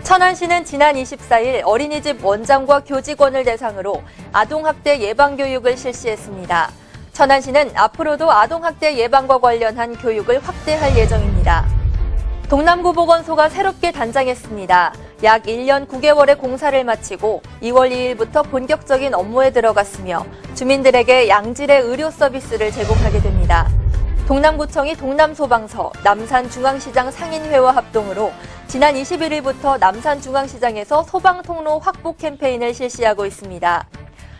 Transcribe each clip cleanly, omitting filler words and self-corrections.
천안시는 지난 24일 어린이집 원장과 교직원을 대상으로 아동학대 예방교육을 실시했습니다. 천안시는 앞으로도 아동학대 예방과 관련한 교육을 확대할 예정입니다. 동남구 보건소가 새롭게 단장했습니다. 약 1년 9개월의 공사를 마치고 2월 2일부터 본격적인 업무에 들어갔으며 주민들에게 양질의 의료 서비스를 제공하게 됩니다. 동남구청이 동남소방서, 남산중앙시장 상인회와 합동으로 지난 21일부터 남산중앙시장에서 소방통로 확보 캠페인을 실시하고 있습니다.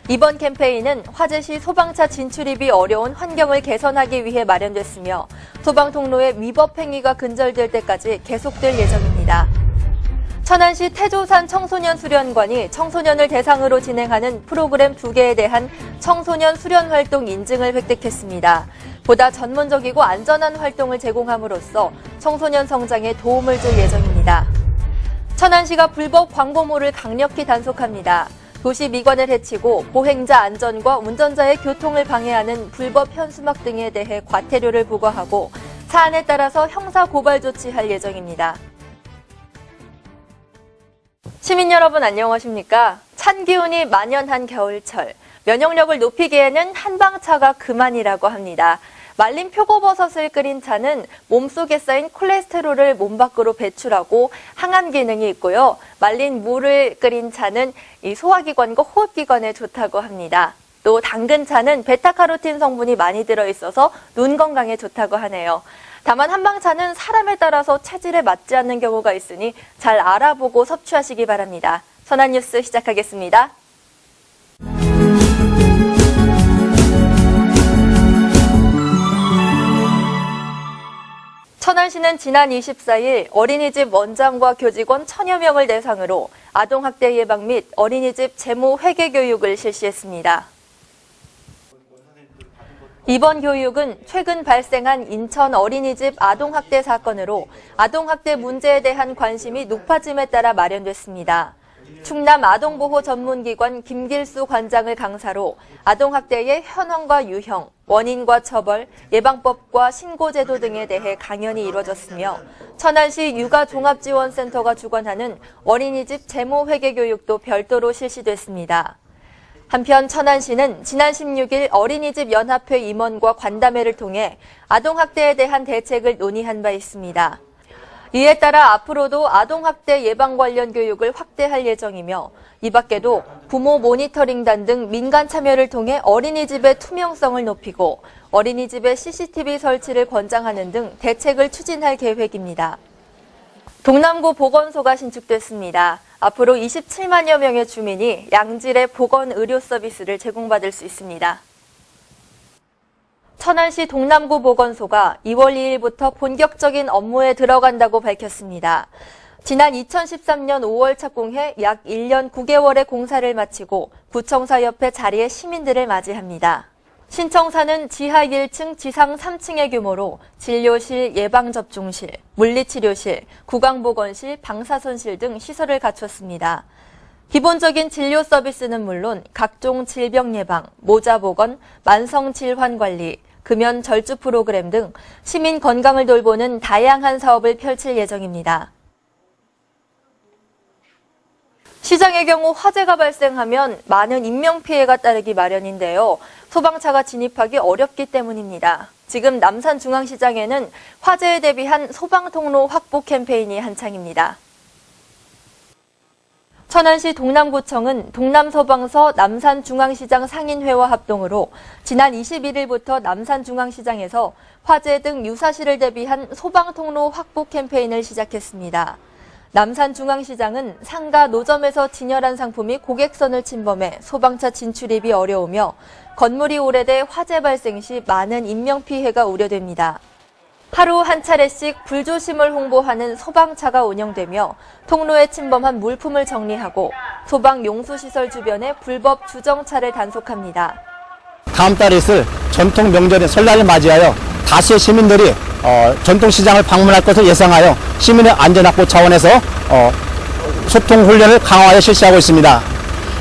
이번 캠페인은 화재 시 소방차 진출입이 어려운 환경을 개선하기 위해 마련됐으며 소방통로의 위법 행위가 근절될 때까지 계속될 예정입니다. 천안시 태조산 청소년 수련관이 청소년을 대상으로 진행하는 프로그램 2개에 대한 청소년 수련 활동 인증을 획득했습니다. 보다 전문적이고 안전한 활동을 제공함으로써 청소년 성장에 도움을 줄 예정입니다. 천안시가 불법 광고물을 강력히 단속합니다. 도시 미관을 해치고 보행자 안전과 운전자의 교통을 방해하는 불법 현수막 등에 대해 과태료를 부과하고 사안에 따라서 형사 고발 조치할 예정입니다. 시민 여러분 안녕하십니까? 찬 기운이 만연한 겨울철, 면역력을 높이기에는 한방차가 그만이라고 합니다. 말린 표고버섯을 끓인 차는 몸속에 쌓인 콜레스테롤을 몸 밖으로 배출하고 항암 기능이 있고요. 말린 물을 끓인 차는 이 소화기관과 호흡기관에 좋다고 합니다. 또 당근 차는 베타카로틴 성분이 많이 들어있어서 눈 건강에 좋다고 하네요. 다만 한방차는 사람에 따라서 체질에 맞지 않는 경우가 있으니 잘 알아보고 섭취하시기 바랍니다. 천안뉴스 시작하겠습니다. 천안시는 지난 24일 어린이집 원장과 교직원 1000여 명을 대상으로 아동학대 예방 및 어린이집 재무 회계 교육을 실시했습니다. 이번 교육은 최근 발생한 인천 어린이집 아동학대 사건으로 아동학대 문제에 대한 관심이 높아짐에 따라 마련됐습니다. 충남 아동보호 전문기관 김길수 관장을 강사로 아동학대의 현황과 유형, 원인과 처벌, 예방법과 신고제도 등에 대해 강연이 이루어졌으며 천안시 육아종합지원센터가 주관하는 어린이집 재무회계 교육도 별도로 실시됐습니다. 한편 천안시는 지난 16일 어린이집 연합회 임원과 간담회를 통해 아동학대에 대한 대책을 논의한 바 있습니다. 이에 따라 앞으로도 아동학대 예방 관련 교육을 확대할 예정이며 이 밖에도 부모 모니터링단 등 민간 참여를 통해 어린이집의 투명성을 높이고 어린이집의 CCTV 설치를 권장하는 등 대책을 추진할 계획입니다. 동남구 보건소가 신축됐습니다. 앞으로 27만여 명의 주민이 양질의 보건 의료 서비스를 제공받을 수 있습니다. 천안시 동남구 보건소가 2월 2일부터 본격적인 업무에 들어간다고 밝혔습니다. 지난 2013년 5월 착공해 약 1년 9개월의 공사를 마치고 구청사 옆에 자리에 시민들을 맞이합니다. 신청사는 지하 1층, 지상 3층의 규모로 진료실, 예방접종실, 물리치료실, 구강보건실, 방사선실 등 시설을 갖췄습니다. 기본적인 진료 서비스는 물론 각종 질병 예방, 모자 보건, 만성 질환 관리, 금연 절주 프로그램 등 시민 건강을 돌보는 다양한 사업을 펼칠 예정입니다. 시장의 경우 화재가 발생하면 많은 인명피해가 따르기 마련인데요. 소방차가 진입하기 어렵기 때문입니다. 지금 남산중앙시장에는 화재에 대비한 소방통로 확보 캠페인이 한창입니다. 천안시 동남구청은 동남소방서 남산중앙시장 상인회와 합동으로 지난 21일부터 남산중앙시장에서 화재 등 유사시를 대비한 소방통로 확보 캠페인을 시작했습니다. 남산중앙시장은 상가 노점에서 진열한 상품이 고객선을 침범해 소방차 진출입이 어려우며 건물이 오래돼 화재 발생 시 많은 인명피해가 우려됩니다. 하루 한 차례씩 불조심을 홍보하는 소방차가 운영되며 통로에 침범한 물품을 정리하고 소방 용수시설 주변의 불법 주정차를 단속합니다. 다음 달에 있을 전통 명절인 설날을 맞이하여 다수의 시민들이 전통시장을 방문할 것을 예상하여 시민의 안전확보 차원에서 소통 훈련을 강화하여 실시하고 있습니다.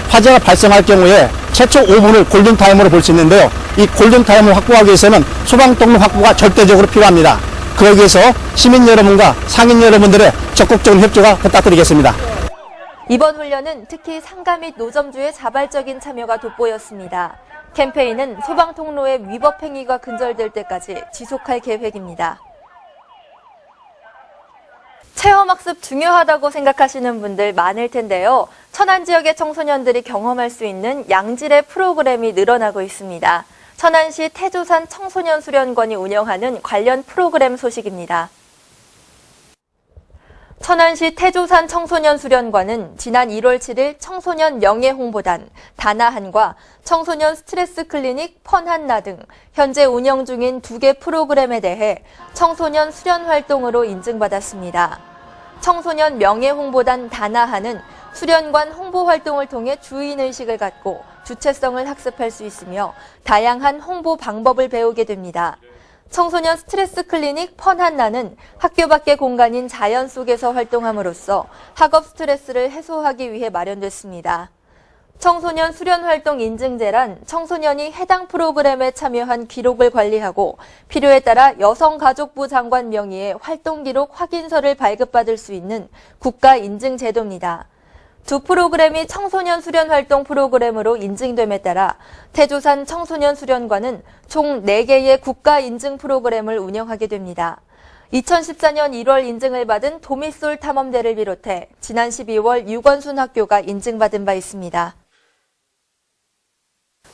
화재가 발생할 경우에 최초 5분을 골든타임으로 볼 수 있는데요. 이 골든타임을 확보하기 위해서는 소방통로 확보가 절대적으로 필요합니다. 그러기 위해서 시민 여러분과 상인 여러분들의 적극적인 협조가 부탁드리겠습니다. 이번 훈련은 특히 상가 및 노점주의 자발적인 참여가 돋보였습니다. 캠페인은 소방통로의 위법 행위가 근절될 때까지 지속할 계획입니다. 체험학습 중요하다고 생각하시는 분들 많을 텐데요. 천안 지역의 청소년들이 경험할 수 있는 양질의 프로그램이 늘어나고 있습니다. 천안시 태조산 청소년 수련관이 운영하는 관련 프로그램 소식입니다. 천안시 태조산 청소년 수련관은 지난 1월 7일 청소년 명예홍보단, 다나한과 청소년 스트레스 클리닉 펀한나 등 현재 운영 중인 2개 프로그램에 대해 청소년 수련 활동으로 인증받았습니다. 청소년 명예홍보단 다나한은 수련관 홍보 활동을 통해 주인의식을 갖고 주체성을 학습할 수 있으며 다양한 홍보 방법을 배우게 됩니다. 청소년 스트레스 클리닉 펀한나는 학교 밖의 공간인 자연 속에서 활동함으로써 학업 스트레스를 해소하기 위해 마련됐습니다. 청소년 수련활동 인증제란 청소년이 해당 프로그램에 참여한 기록을 관리하고 필요에 따라 여성가족부 장관 명의의 활동기록 확인서를 발급받을 수 있는 국가인증제도입니다. 두 프로그램이 청소년 수련활동 프로그램으로 인증됨에 따라 태조산 청소년 수련관은 총 4개의 국가인증 프로그램을 운영하게 됩니다. 2014년 1월 인증을 받은 도미솔 탐험대를 비롯해 지난 12월 유건순 학교가 인증받은 바 있습니다.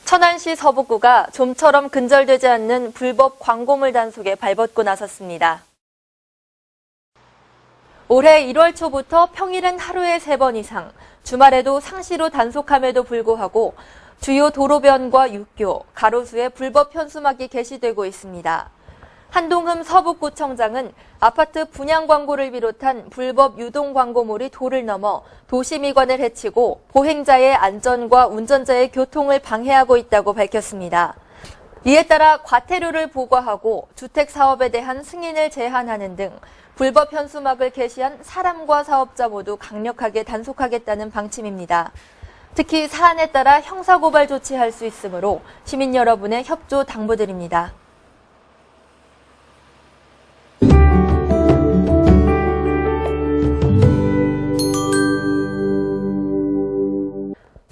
천안시 서북구가 좀처럼 근절되지 않는 불법 광고물 단속에 발벗고 나섰습니다. 올해 1월 초부터 평일은 하루에 3번 이상, 주말에도 상시로 단속함에도 불구하고 주요 도로변과 육교, 가로수에 불법 현수막이 게시되고 있습니다. 한동흠 서북구청장은 아파트 분양 광고를 비롯한 불법 유동 광고물이 도를 넘어 도시미관을 해치고 보행자의 안전과 운전자의 교통을 방해하고 있다고 밝혔습니다. 이에 따라 과태료를 부과하고 주택사업에 대한 승인을 제한하는 등 불법 현수막을 게시한 사람과 사업자 모두 강력하게 단속하겠다는 방침입니다. 특히 사안에 따라 형사고발 조치할 수 있으므로 시민 여러분의 협조 당부드립니다.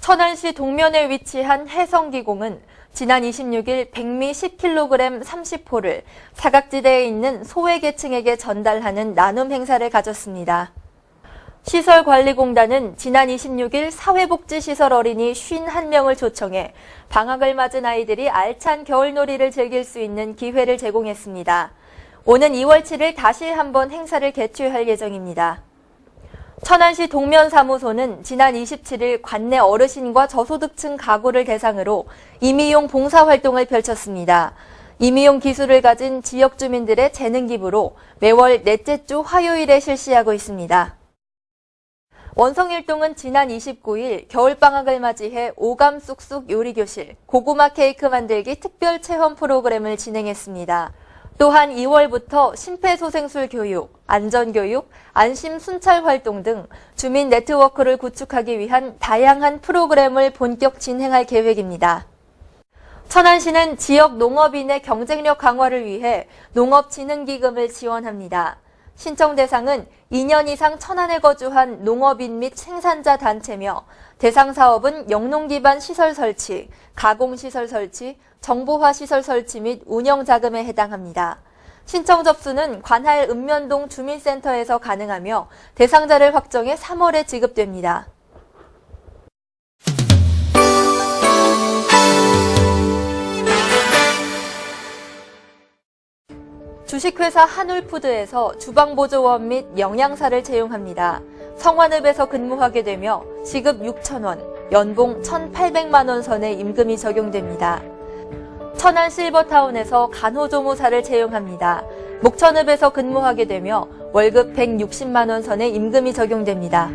천안시 동면에 위치한 해성기공은 지난 26일 백미 10kg 30호를 사각지대에 있는 소외계층에게 전달하는 나눔 행사를 가졌습니다. 시설관리공단은 지난 26일 사회복지시설 어린이 51명을 초청해 방학을 맞은 아이들이 알찬 겨울놀이를 즐길 수 있는 기회를 제공했습니다. 오는 2월 7일 다시 한번 행사를 개최할 예정입니다. 천안시 동면사무소는 지난 27일 관내 어르신과 저소득층 가구를 대상으로 임의용 봉사활동을 펼쳤습니다. 임의용 기술을 가진 지역 주민들의 재능 기부로 매월 넷째 주 화요일에 실시하고 있습니다. 원성일동은 지난 29일 겨울방학을 맞이해 오감 쑥쑥 요리교실, 고구마 케이크 만들기 특별 체험 프로그램을 진행했습니다. 또한 2월부터 심폐소생술 교육, 안전교육, 안심순찰 활동 등 주민 네트워크를 구축하기 위한 다양한 프로그램을 본격 진행할 계획입니다. 천안시는 지역 농업인의 경쟁력 강화를 위해 농업진흥기금을 지원합니다. 신청 대상은 2년 이상 천안에 거주한 농업인 및 생산자 단체며 대상 사업은 영농 기반 시설 설치, 가공시설 설치, 정보화 시설 설치 및 운영 자금에 해당합니다. 신청 접수는 관할 읍면동 주민센터에서 가능하며 대상자를 확정해 3월에 지급됩니다. 주식회사 한울푸드에서 주방보조원 및 영양사를 채용합니다. 성완읍에서 근무하게 되며 시급 6,000원, 연봉 1,800만 원 선의 임금이 적용됩니다. 천안 실버타운에서 간호조무사를 채용합니다. 목천읍에서 근무하게 되며 월급 160만 원 선의 임금이 적용됩니다.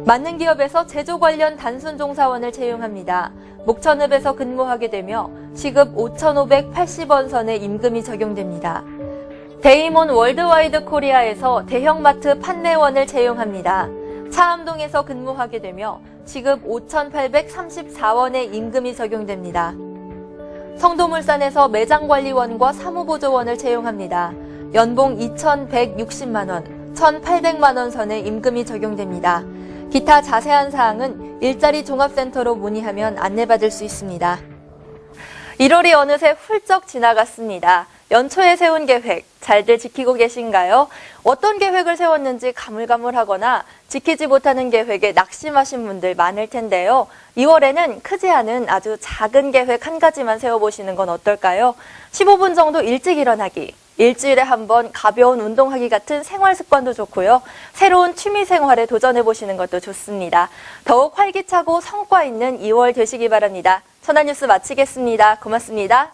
만능기업에서 제조 관련 단순종사원을 채용합니다. 목천읍에서 근무하게 되며 시급 5,580원 선의 임금이 적용됩니다. 데이몬 월드와이드 코리아에서 대형마트 판매원을 채용합니다. 차암동에서 근무하게 되며 시급 5,834원의 임금이 적용됩니다. 성도물산에서 매장관리원과 사무보조원을 채용합니다. 연봉 2,160만 원, 1,800만 원 선의 임금이 적용됩니다. 기타 자세한 사항은 일자리 종합센터로 문의하면 안내받을 수 있습니다. 1월이 어느새 훌쩍 지나갔습니다. 연초에 세운 계획 잘들 지키고 계신가요? 어떤 계획을 세웠는지 가물가물하거나 지키지 못하는 계획에 낙심하신 분들 많을 텐데요. 2월에는 크지 않은 아주 작은 계획 한 가지만 세워보시는 건 어떨까요? 15분 정도 일찍 일어나기, 일주일에 한 번 가벼운 운동하기 같은 생활 습관도 좋고요. 새로운 취미 생활에 도전해보시는 것도 좋습니다. 더욱 활기차고 성과 있는 2월 되시기 바랍니다. 천안뉴스 마치겠습니다. 고맙습니다.